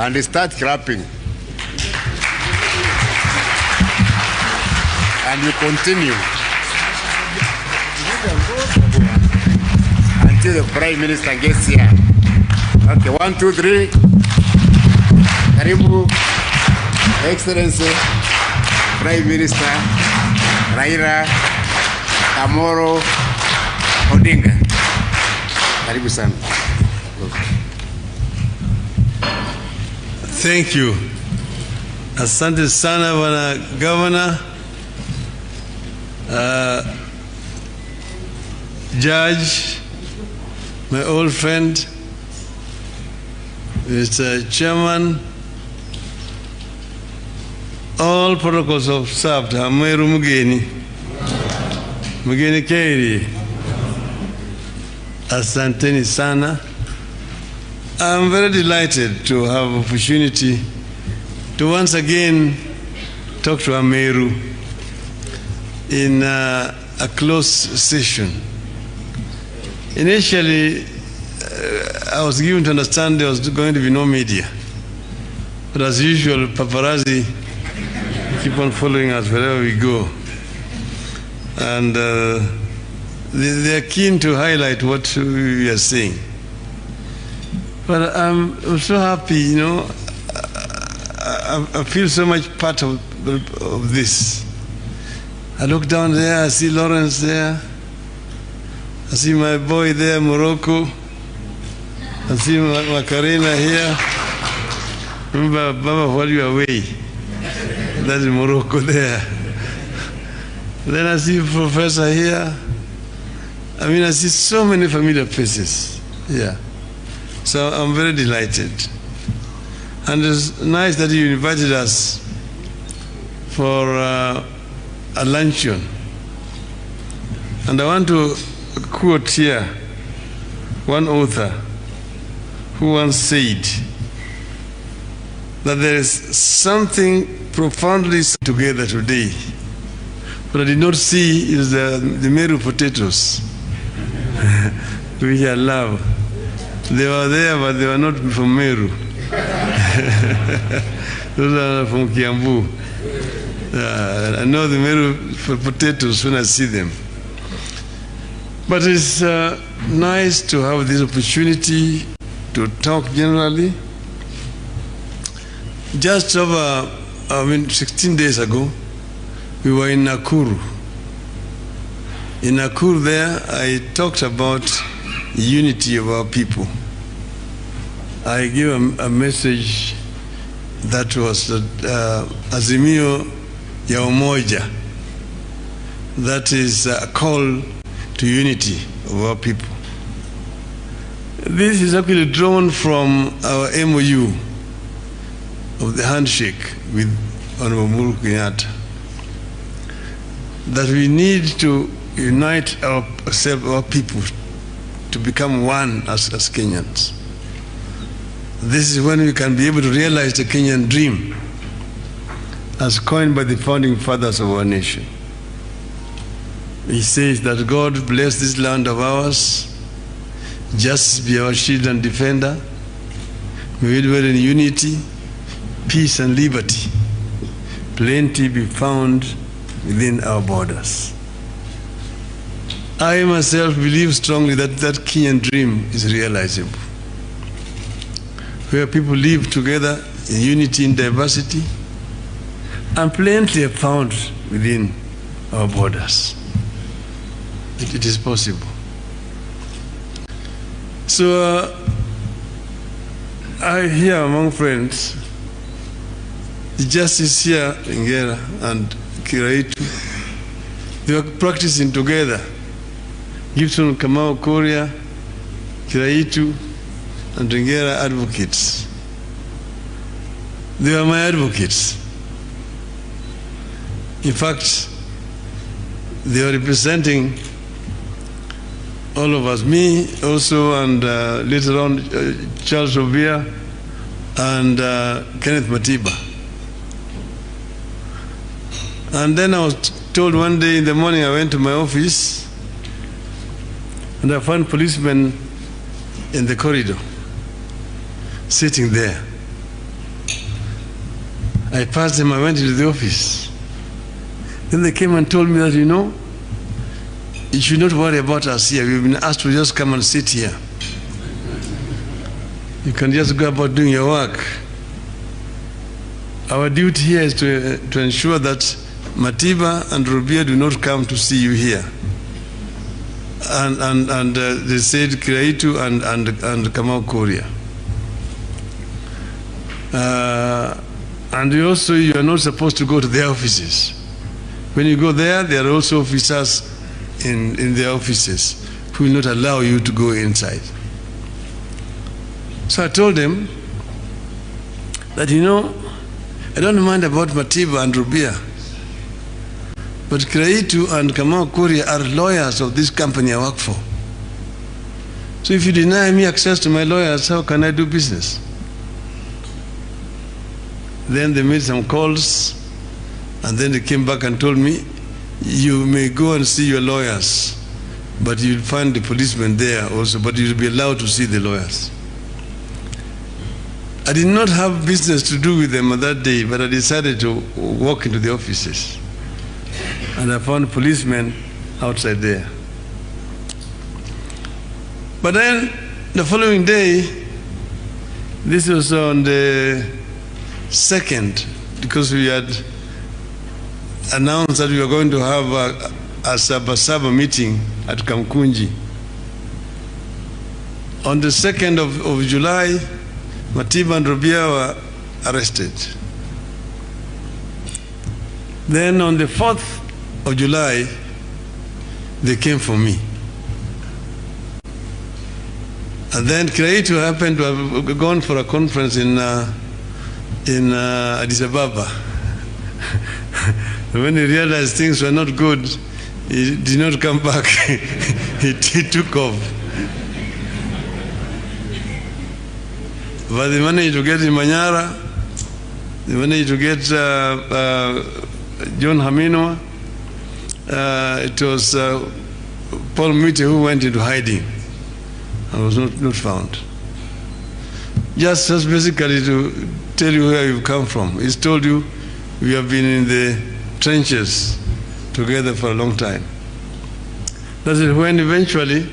and start clapping. And you continue until the Prime Minister gets here. Okay, 1, 2, 3. Karibu, Excellency, Prime Minister Raila Amolo Odinga. Karibu sana. Thank you. Asante sana Bwana Governor, Judge, my old friend, Mr. Chairman, all protocols observed. Ameru Mugeni, Mugeni Keri, asanteni sana. I'm very delighted to have opportunity to once again talk to Ameru in a closed session. Initially, I was given to understand there was going to be no media. But as usual, paparazzi keep on following us wherever we go. And they're keen to highlight what we are saying. But I'm so happy, you know, I feel so much part of this. I look down there, I see Lawrence there, I see my boy there, Morocco, I see Macarena here. Remember, Baba, while you are away, that's Morocco there. Then I see Professor here. I mean, I see so many familiar faces here. So I'm very delighted. And it's nice that you invited us for a luncheon. And I want to quote here one author who once said that there is something profoundly together today. What I did not see is the Meru potatoes, which I love. They were there, but they were not from Meru. Those are from Kiambu. I know the Meru potatoes when I see them. But it's nice to have this opportunity to talk generally. Just over, 16 days ago, we were in Nakuru. In Nakuru there, I talked about the unity of our people. I gave a message that was Azimio ya Umoja. That is a call to unity of our people. This is actually drawn from our MOU of the handshake with Honorable Uhuru Kenyatta, that we need to unite our people to become one as Kenyans. This is when we can be able to realize the Kenyan dream as coined by the founding fathers of our nation. He says that God bless this land of ours, justice be our shield and defender, may we dwell in unity, peace and liberty, plenty be found within our borders. I myself believe strongly that that Kenyan dream is realizable, where people live together in unity in diversity, and plenty are found within our borders. It is possible. So I hear among friends, the justice here in Ngera and Kiraitu, they were practicing together. Gibson Kamau Korea, Kiraitu, and Ngera advocates. They were my advocates. In fact, they were representing all of us, me also, and later on Charles Ovia and Kenneth Matiba. And then I was told one day in the morning, I went to my office and I found policemen in the corridor sitting there. I passed them, I went into the office. Then they came and told me that, you should not worry about us here. We've been asked to just come and sit here. You can just go about doing your work. Our duty here is to ensure that Matiba and Rubia do not come to see you here. And they said Kiraitu and Kamau Kuria. And also you are not supposed to go to their offices. When you go there, there are also officers in their offices who will not allow you to go inside. So I told them that, I don't mind about Matiba and Rubia, but Kiraitu and Kamau Kuria are lawyers of this company I work for. So if you deny me access to my lawyers, how can I do business? Then they made some calls, and then they came back and told me, you may go and see your lawyers, but you'll find the policemen there also, but you'll be allowed to see the lawyers. I did not have business to do with them on that day, but I decided to walk into the offices. And I found policemen outside there. But then the following day, this was on the 2nd, because we had announced that we were going to have a Sabasaba meeting at Kamkunji. On the 2nd of July, Matiba and Rubia were arrested. Then on the 4th of July, they came for me. And then Kiraitu happened to have gone for a conference in Addis Ababa. When he realized things were not good, he did not come back. he took off. But they managed to get in Manyara, they managed to get John Haminwa. It was Paul Mute who went into hiding and was not found. Just basically to tell you where you've come from. He's told you we have been in the trenches together for a long time. That is when eventually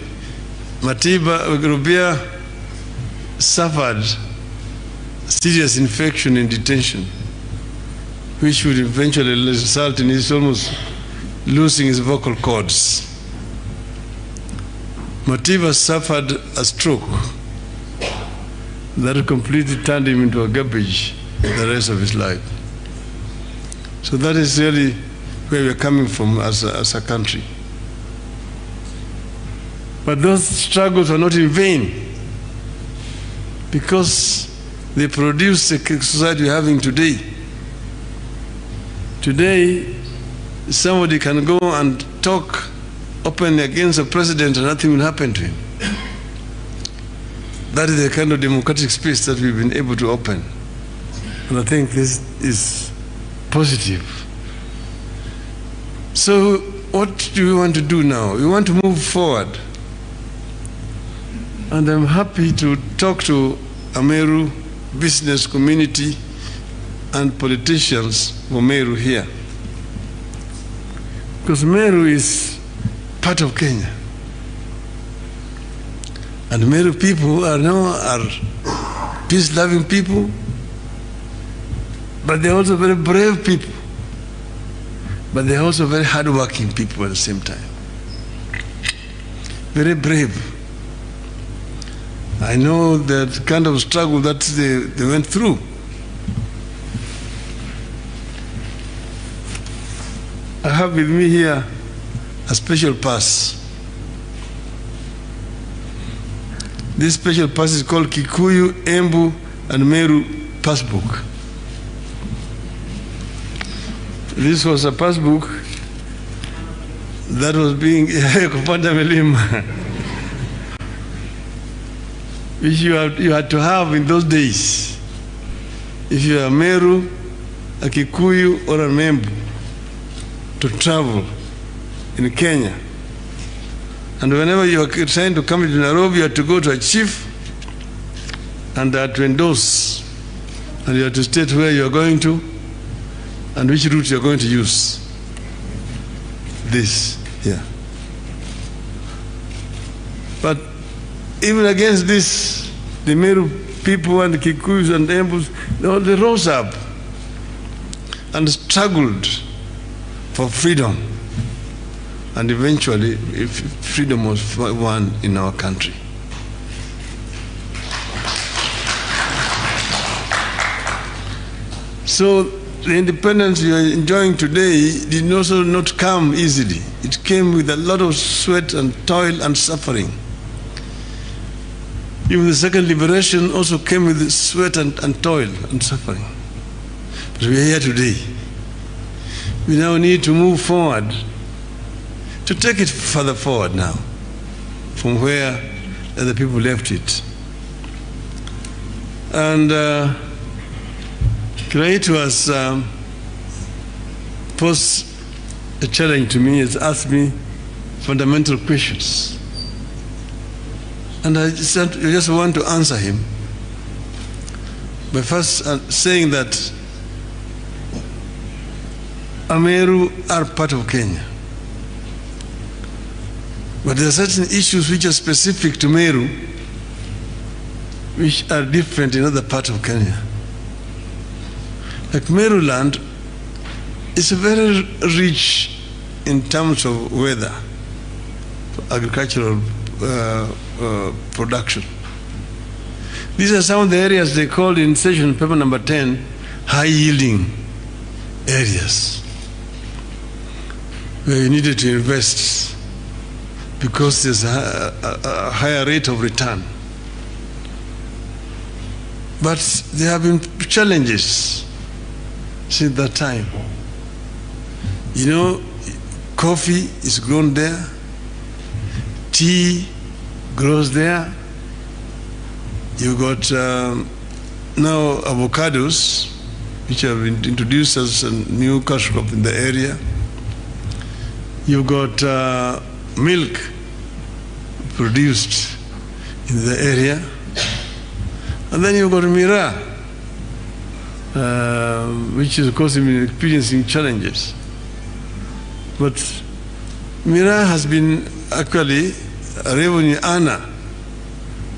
Matiba Rubia suffered serious infection in detention, which would eventually result in his almost losing his vocal cords. Matiba suffered a stroke that completely turned him into a garbage the rest of his life. So that is really where we are coming from as a country. But those struggles are not in vain, because they produce the society we're having today. Today, somebody can go and talk openly against the president and nothing will happen to him. That is the kind of democratic space that we've been able to open. And I think this is positive. So what do we want to do now? We want to move forward. And I'm happy to talk to Ameru business community and politicians for Meru here. Because Meru is part of Kenya. And Meru people are peace-loving people, but they're also very brave people. But they're also very hard-working people at the same time. Very brave. I know that kind of struggle that they went through. I have with me here a special pass. This special pass is called Kikuyu, Embu, and Meru Passbook. This was a passbook that was being which you had to have in those days. If you are a Meru, a Kikuyu, or a Membu, to travel in Kenya. And whenever you are trying to come to Nairobi, you have to go to a chief and to endorse. And you have to state where you are going to and which route you're going to use. This here. But even against this, the Meru people and the Kikuyus and the Embus, they rose up and struggled for freedom. And eventually, freedom was won in our country. So the independence you are enjoying today did also not come easily. It came with a lot of sweat and toil and suffering. Even the second liberation also came with sweat and toil and suffering. But we are here today. We now need to move forward, to take it further forward now, from where the people left it. And Kiraitu has posed a challenge to me, has asked me fundamental questions. And I just want to answer him by first saying that Ameru are part of Kenya. But there are certain issues which are specific to Meru which are different in other parts of Kenya. Like Meru land is very rich in terms of weather, agricultural production. These are some of the areas they called in session paper number 10 high-yielding areas where you needed to invest because there's a higher rate of return. But there have been challenges since that time. You know, coffee is grown there, tea grows there, you got now avocados, which have been introduced as a new cash crop in the area. You've got milk produced in the area. And then you've got Miraa, which is, of course, experiencing challenges. But Miraa has been actually a revenue earner,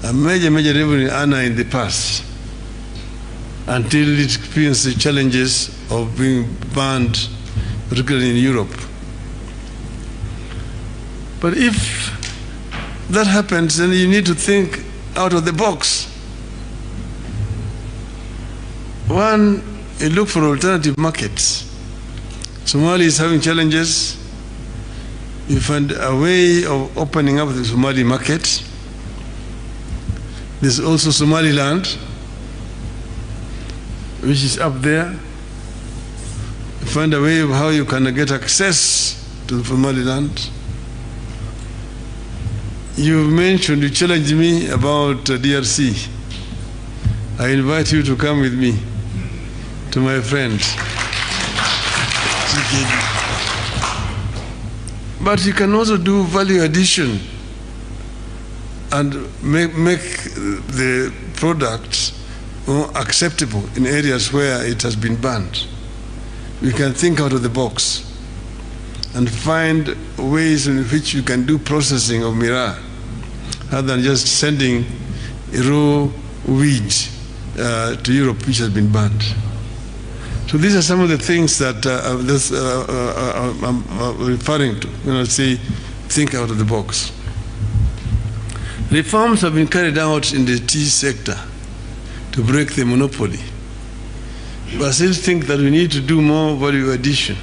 a major revenue earner in the past, until it experienced the challenges of being banned, particularly in Europe. But if that happens, then you need to think out of the box. One, you look for alternative markets. Somalia is having challenges. You find a way of opening up the Somali market. There's also Somaliland, which is up there. You find a way of how you can get access to the Somaliland. You mentioned, you challenged me about DRC. I invite you to come with me to my friend. But you can also do value addition and make the product more acceptable in areas where it has been banned. We can think out of the box and find ways in which you can do processing of Miraa rather than just sending raw weed to Europe, which has been banned. So these are some of the things that I'm referring to when I say think out of the box. Reforms have been carried out in the tea sector to break the monopoly. But I still think that we need to do more value addition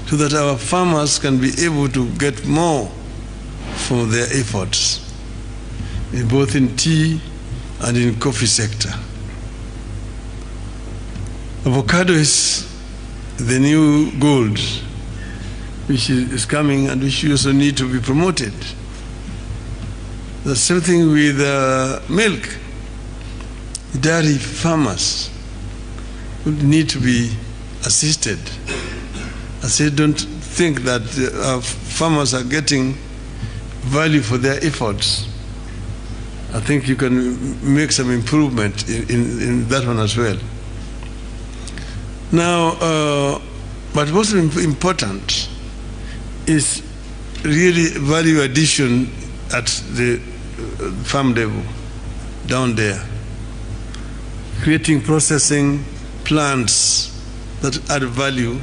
so that our farmers can be able to get more from their efforts, both in tea and in coffee sector. Avocado is the new gold, which is coming and which also need to be promoted. The same thing with milk. Dairy farmers would need to be assisted. I say, don't think that farmers are getting value for their efforts. I think you can make some improvement in that one as well. Now, but most important is really value addition at the farm level, down there. Creating processing plants that add value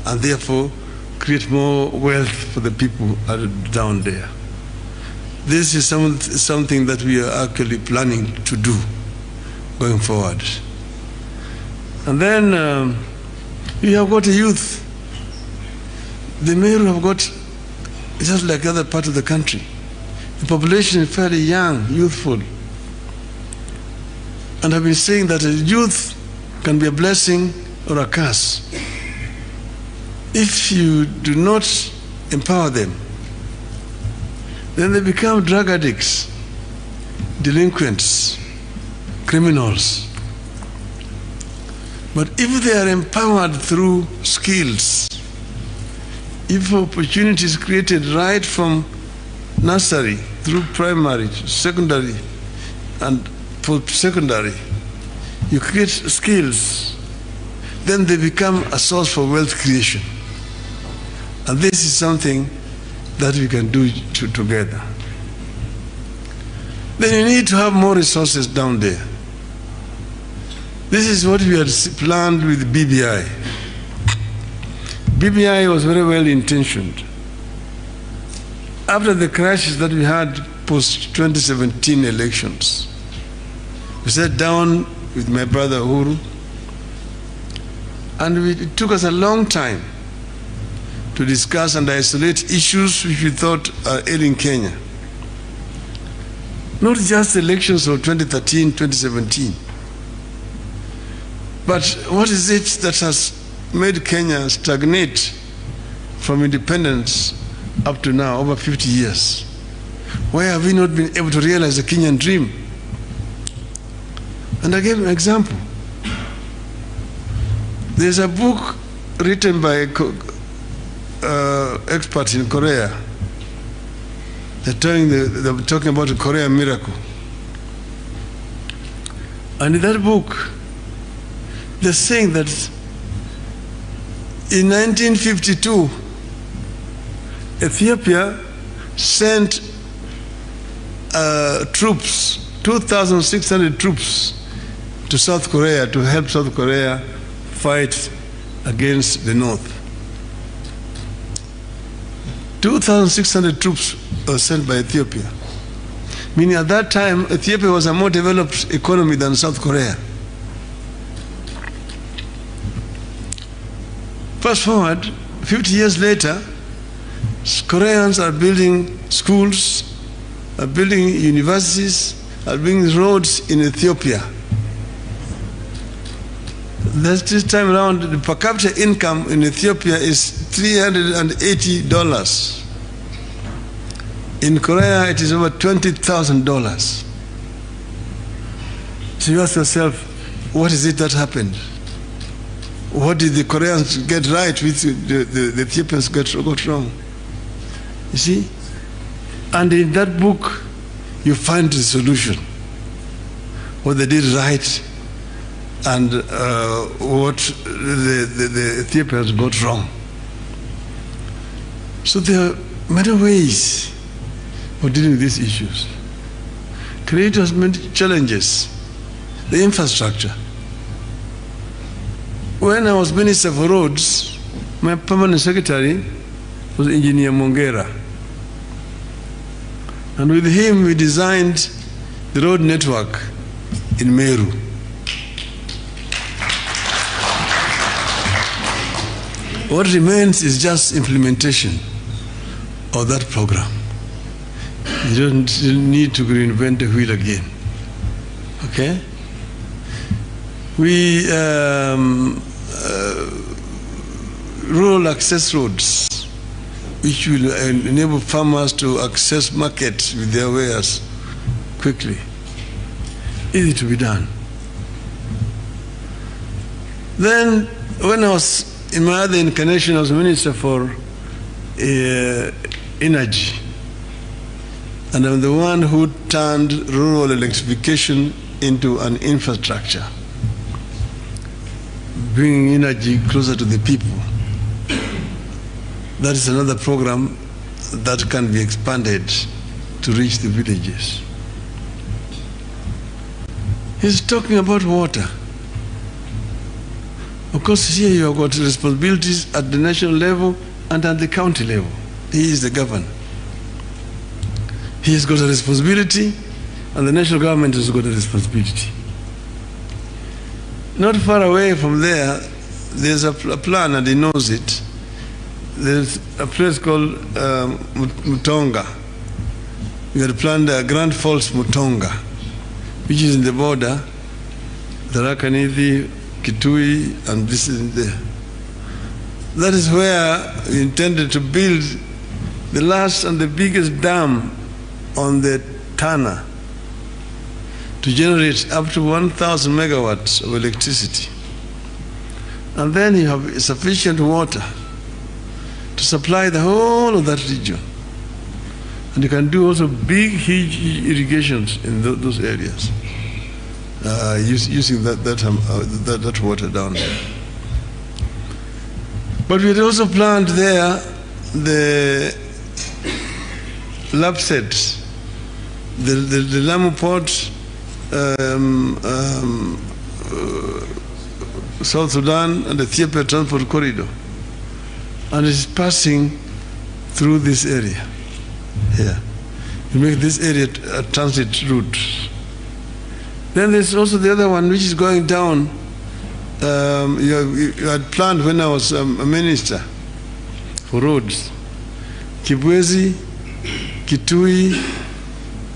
and therefore create more wealth for the people down there. This is something that we are actually planning to do going forward. And then we have got a youth. The Meru have got, just like other part of the country, the population is fairly young, youthful. And I've been saying that a youth can be a blessing or a curse. If you do not empower them, then they become drug addicts, delinquents, criminals. But if they are empowered through skills, if opportunities created right from nursery through primary, secondary, and post-secondary, you create skills, then they become a source for wealth creation. And this is something that we can do together. Then you need to have more resources down there. This is what we had planned with BBI. BBI was very well intentioned. After the crashes that we had post-2017 elections, we sat down with my brother Uhuru, and it took us a long time to discuss and isolate issues which we thought are ailing Kenya. Not just elections of 2013, 2017, but what is it that has made Kenya stagnate from independence up to now, over 50 years? Why have we not been able to realize the Kenyan dream? And I gave an example. There's a book written by experts in Korea. They're talking about the Korea miracle. And in that book, they're saying that in 1952, Ethiopia sent troops, 2,600 troops, to South Korea to help South Korea fight against the North. 2,600 troops were sent by Ethiopia. Meaning at that time, Ethiopia was a more developed economy than South Korea. Fast forward, 50 years later, Koreans are building schools, are building universities, are building roads in Ethiopia. This time around, the per capita income in Ethiopia is $380. In Korea, it is over $20,000. So you ask yourself, what is it that happened? What did the Koreans get right, which the Ethiopians got wrong? You see? And in that book, you find the solution. What they did right and what the Ethiopians got wrong. So there are many ways of dealing with these issues. Create as many challenges. The infrastructure. When I was Minister for Roads, my permanent secretary was Engineer Mongera. And with him, we designed the road network in Meru. What remains is just implementation of that program. You don't need to reinvent the wheel again. Okay? We rural access roads, which will enable farmers to access markets with their wares quickly. Easy to be done. Then, when I was in my other incarnation, I was Minister for Energy. And I'm the one who turned rural electrification into an infrastructure. bringing energy closer to the people. That is another program that can be expanded to reach the villages. He's talking about water. Of course, here you have got responsibilities at the national level and at the county level. He is the governor. He has got a responsibility, and the national government has got a responsibility. Not far away from there, there's a plan, and he knows it. There's a place called Mutonga. We had planned Grand Falls Mutonga, which is in the border, Tharaka Nithi, Kitui, and this is there. That is where we intended to build the last and the biggest dam on the Tana to generate up to 1,000 megawatts of electricity. And then you have sufficient water to supply the whole of that region. And you can do also big, huge irrigations in those areas using that water down there. But we had also planned there the LAPSET, the Lamu Port, South Sudan and Ethiopia Transport Corridor. And it's passing through this area here. You make this area a transit route. Then there's also the other one which is going down. You had planned when I was a minister for roads. Kibwezi, Kitui,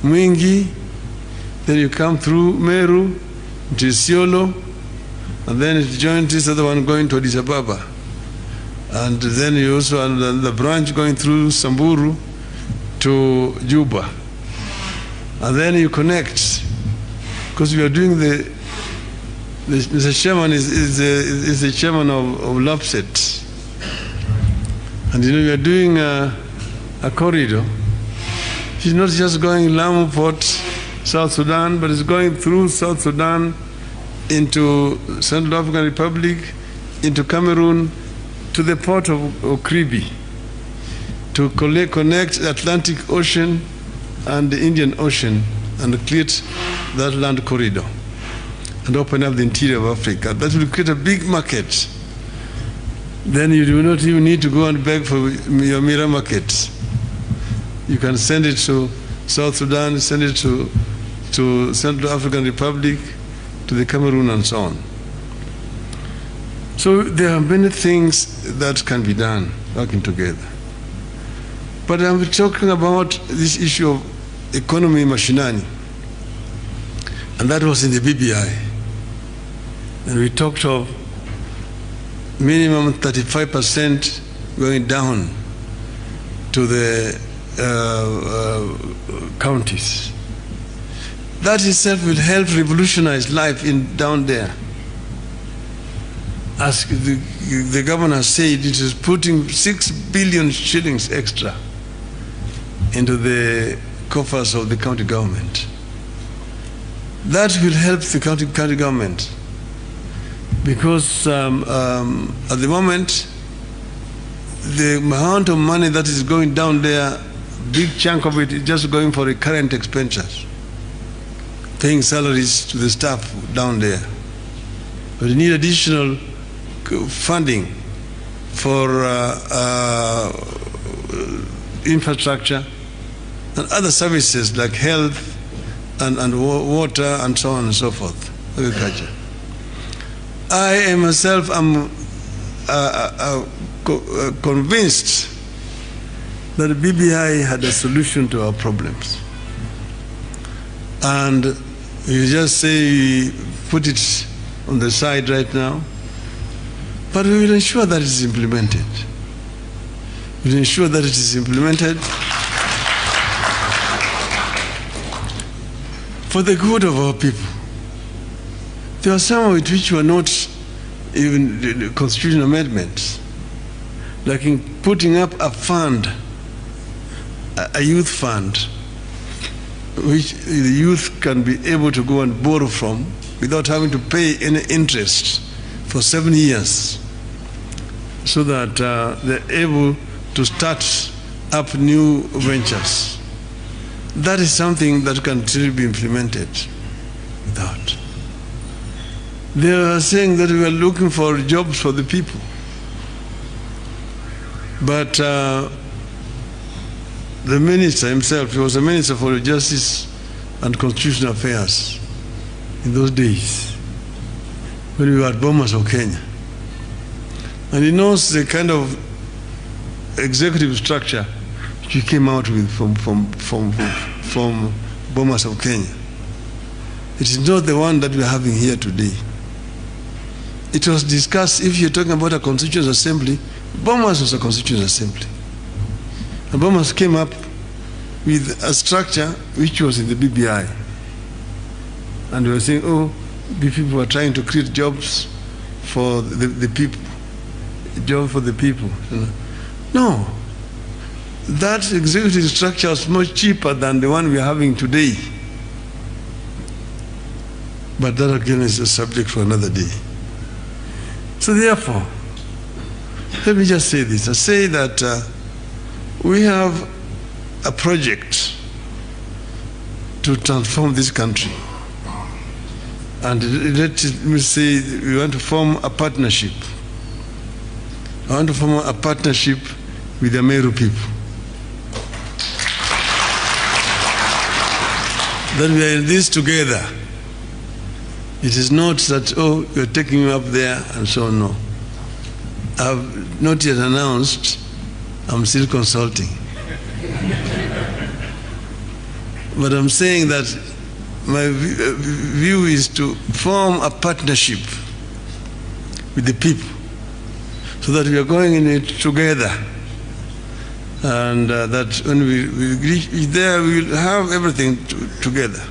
Mwingi, then you come through Meru to Isiolo, and then it joins this other one going to Addis Ababa. And then you also have the branch going through Samburu to Juba. And then you connect, because we are doing the chairman is the chairman of LAPSET. And you know, we are doing a corridor. It's not just going Lamu Port, South Sudan, but it's going through South Sudan into Central African Republic, into Cameroon, to the port of Okribi, to connect the Atlantic Ocean and the Indian Ocean and create that land corridor and open up the interior of Africa. That will create a big market. Then you do not even need to go and beg for your Mira markets. You can send it to South Sudan, send it to Central African Republic, to the Cameroon and so on. So there are many things that can be done working together. But I'm talking about this issue of economy mashinani. And that was in the BBI. And we talked of minimum 35% going down to the counties. That itself will help revolutionize life down there. As the governor said, it is putting 6 billion shillings extra into the coffers of the county government. That will help the county government, because at the moment, the amount of money that is going down there, big chunk of it is just going for recurrent expenditures, paying salaries to the staff down there. But you need additional funding for infrastructure and other services like health and water and so on and so forth, agriculture. I myself am convinced that the BBI had a solution to our problems. And you just say, put it on the side right now, but we will ensure that it is implemented. We will ensure that it is implemented for the good of our people. There are some of it which were not even constitutional amendments, like in putting up a fund, a youth fund, which the youth can be able to go and borrow from without having to pay any interest for 7 years so that they're able to start up new ventures. That is something that can still be implemented without. They are saying that we are looking for jobs for the people. But the minister himself, he was a minister for Justice and Constitutional Affairs in those days when we were at Bomas of Kenya. And he knows the kind of executive structure she came out with from Bomas of Kenya. It is not the one that we are having here today. It was discussed, if you're talking about a constituent assembly, Bomas was a constituent assembly. And Bomas came up with a structure which was in the BBI. And we were saying, oh, the people are trying to create jobs for the people. Job for the people. No. That executive structure was much cheaper than the one we are having today. But that again is a subject for another day. So therefore, let me just say this. I say that we have a project to transform this country. And let me say we want to form a partnership. I want to form a partnership with the Meru people. That we are in this together. It is not that, oh, you're taking me up there and so on, no. I've not yet announced, I'm still consulting. But I'm saying that my view is to form a partnership with the people so that we are going in it together. And that when we reach there, we will have everything together.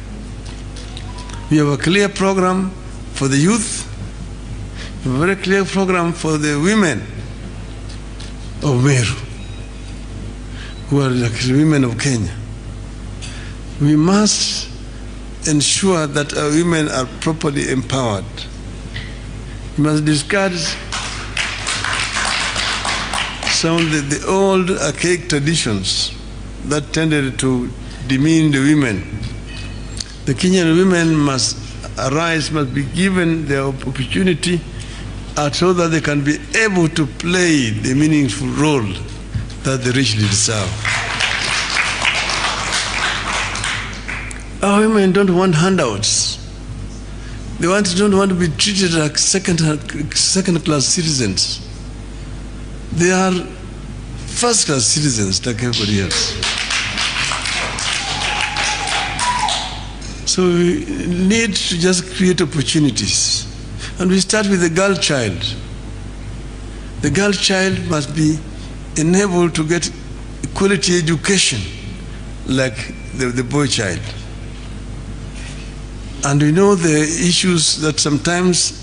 We have a clear program for the youth, a very clear program for the women of Meru, who are like the women of Kenya. We must ensure that our women are properly empowered. We must discard some of the old archaic traditions that tended to demean the women. The Kenyan women must arise, must be given the opportunity so that they can be able to play the meaningful role that they richly deserve. Our women don't want handouts. They don't want to be treated like second-class citizens. They are first-class citizens like everybody else. So we need to just create opportunities. And we start with the girl child. The girl child must be enabled to get quality education like the boy child. And we know the issues that sometimes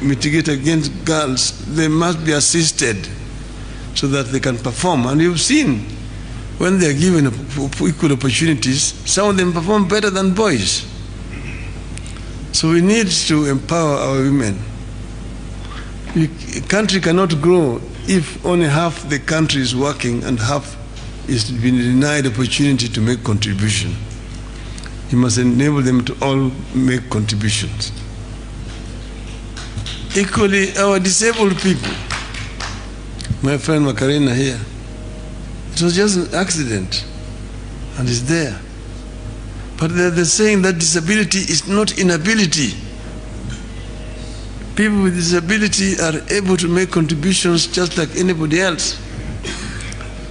mitigate against girls. They must be assisted so that they can perform. And you've seen when they are given equal opportunities, some of them perform better than boys. So we need to empower our women. A country cannot grow if only half the country is working and half is being denied opportunity to make contribution. You must enable them to all make contributions. Equally, our disabled people, my friend Macarena here, it was just an accident and it's there. But they're saying that disability is not inability. People with disability are able to make contributions just like anybody else.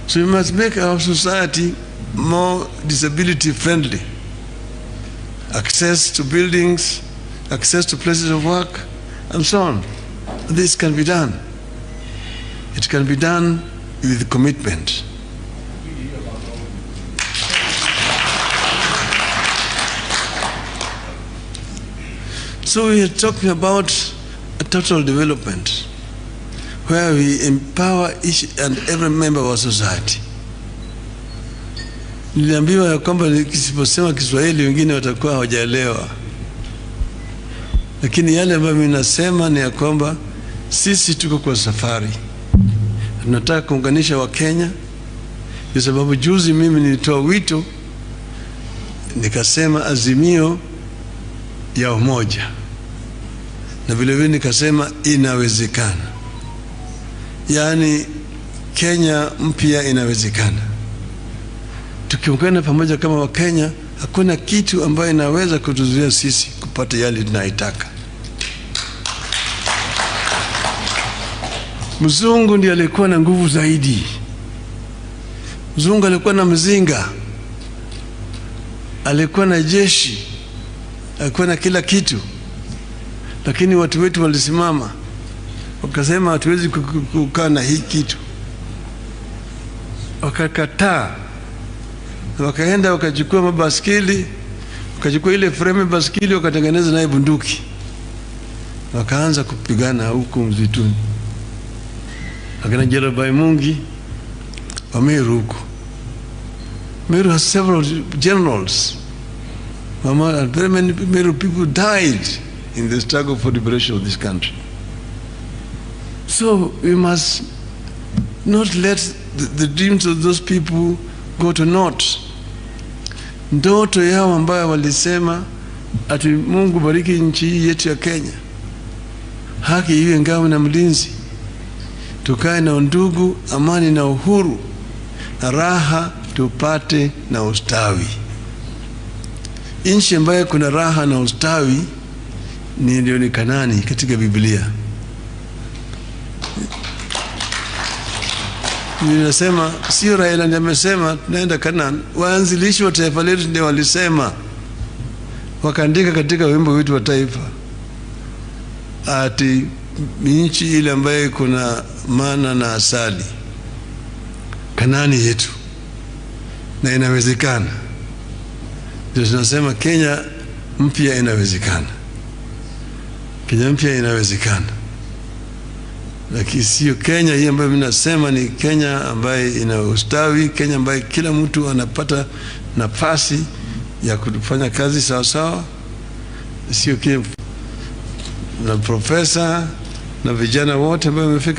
So we must make our society more disability friendly. Access to buildings, access to places of work, and so on. This can be done. It can be done with commitment. So we are talking about a total development where we empower each and every member of our society. Niliambiwa ya kwamba nikisiposema Kiswahili wengine watakuwa hawajaelewa. lakini yale ambayo mimi nasema ni ya kwamba sisi tuko kwa safari, tunataka kuunganisha Wakenya. Kwa sababu juzi mimi nilitoa wito, nikasema azimio ya umoja, na vile vile nikasema inawezekana, yaani Kenya mpya inawezekana. Tukiungana pamoja kama Wakenya, hakuna kitu ambayo inaweza kutuzuia sisi kupata yale tunayotaka. Mzungu ndiye alikuwa na nguvu zaidi. Mzungu alikuwa na mzinga, alikuwa na jeshi, alikuwa na kila kitu, lakini watu wetu walisimama wakasema hatuwezi kukaa na hii kitu, wakakataa. Wakaenda wakachukua mabaskeli, wakachukua ile frame baskeli, wakatengeneza naye bunduki, wakaanza kupigana huko mzituni. Akina Jarabai Mungi wa Meru huko. Meru has several generals. And very many Meru people died in the struggle for liberation of this country. So we must not let the dreams of those people go to naught. Ndoto yao ambayo walisema ati Mungu bariki nchi hii yetu ya Kenya, haki iwe ngao na mlinzi, tukae na undugu, amani na uhuru, na raha tupate na ustawi. Nchi ambayo kuna raha na ustawi ndio ni Kanaani katika Biblia. Ninasema sio Raila ndiye amesema tunaenda Kanaani. Waanzilishi wa taifa letu ndio walisema, wakaandika katika wimbo wetu wa taifa ati nchi ile ambayo kuna mana na asali, Kanaani yetu, na inawezekana. Ndio tunasema Kenya mpya inawezekana. Kenya mpya inawezekana. Lakini sio Kenya hii ambayo mimi nasema ni Kenya ambayo ina ustawi, Kenya ambayo kila mtu anapata nafasi ya kufanya kazi sawa sawa. Sio Kenya na profesa na vijana wote ambao wamefika